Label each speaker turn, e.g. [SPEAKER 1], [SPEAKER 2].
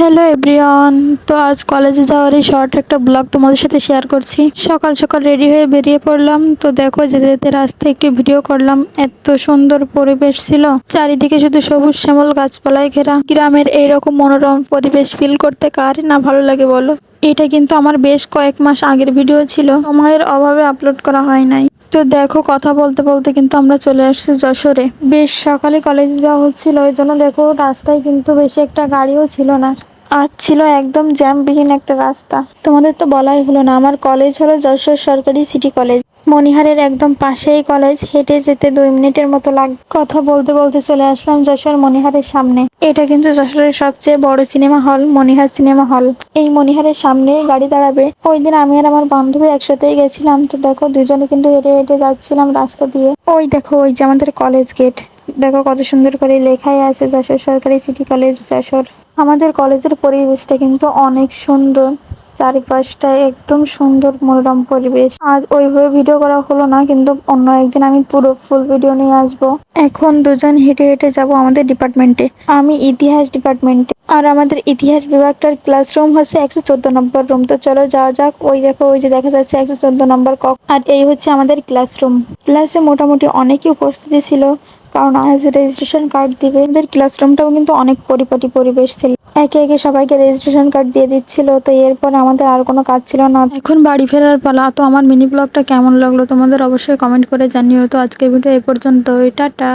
[SPEAKER 1] Hello everyone. তো আজ কলেজে যাওয়ার এই শর্ট একটা ব্লগ তোমাদের সাথে শেয়ার করছি। সকাল সকাল রেডি হয়ে বেরিয়ে পড়লাম। তো দেখো যেতে যেতে রাস্তায় একটু ভিডিও করলাম। এত সুন্দর পরিবেশ ছিল, চারিদিকে শুধু সবুজ শ্যামল গাছপালায় ঘেরা। গ্রামের এইরকম মনোরম পরিবেশ ফিল করতে কার না ভালো লাগে বলো। এটা কিন্তু আমার বেশ কয়েক মাস আগের ভিডিও ছিল, সময়ের অভাবে আপলোড করা হয় নাই। তো দেখো কথা বলতে বলতে কিন্তু আমরা চলে আসছি যশোরে। বেশ সকালে কলেজে যাওয়া হচ্ছিল, ওই জন্য দেখো রাস্তায় কিন্তু বেশি একটা গাড়িও ছিল না, আর ছিল একদম জ্যামবিহীন একটা রাস্তা। তোমাদের তো বলাই হলো না, আমার কলেজ হলো যশোর সরকারি সিটি কলেজ। মনিহারের একদম পাশেই কলেজ, হেঁটে যেতে 2 মিনিটের মতো লাগে। কথা বলতে বলতে চলে আসলাম যশোর মনিহারের সামনে। এটা কিন্তু যশোরের সবচেয়ে বড় সিনেমা হল, মনিহার সিনেমা হল। এই মনিহারের সামনে গাড়ি দাঁড়াবে। ওই দিন আমি আর আমার বান্ধবী একসাথেই গেছিলাম। তো দেখো দুজনে কিন্তু হেঁটে হেঁটে যাচ্ছিলাম রাস্তা দিয়ে। ওই দেখো ওই যে আমাদের কলেজ গেট, দেখো কত সুন্দর করে লেখাই আছে যশোর সরকারি সিটি কলেজ যশোর। আমাদের কলেজের পরিবেশটা কিন্তু অনেক সুন্দর, চারিপাশটা একদম সুন্দর মনোরম পরিবেশ। আজ ওইভাবে ভিডিও করা হলো না, কিন্তু অন্য একদিন আমি পুরো ফুল ভিডিও নিয়ে আসবো। এখন দুজন হেঁটে হেঁটে যাব আমাদের ডিপার্টমেন্টে। আমি ইতিহাস ডিপার্টমেন্টে, আর আমাদের ইতিহাস বিভাগটার ক্লাসরুম হচ্ছে 114 নম্বর রুম। তো চলো যাওয়া যাক। ওই দেখো ওই যে দেখা যাচ্ছে 114 নম্বর কক, আর এই হচ্ছে আমাদের ক্লাসরুম। ক্লাসে মোটামুটি অনেকই উপস্থিতি ছিল, কারণ আজ রেজিস্ট্রেশন কার্ড দিবে। আমাদের ক্লাসরুমটাও কিন্তু অনেক পরিপাটি পরিবেশ ছিল। একে একে সবাইকে রেজিস্ট্রেশন কার্ড দিয়ে দিচ্ছিল। তো এরপর আমাদের আর কোনো কাজ ছিল না, এখন বাড়ি ফেরার পালা। তো আমার মিনি ব্লগটা কেমন লাগলো তোমাদের অবশ্যই কমেন্ট করে জানিও। তো আজকের ভিডিও এই পর্যন্ত, টাটা।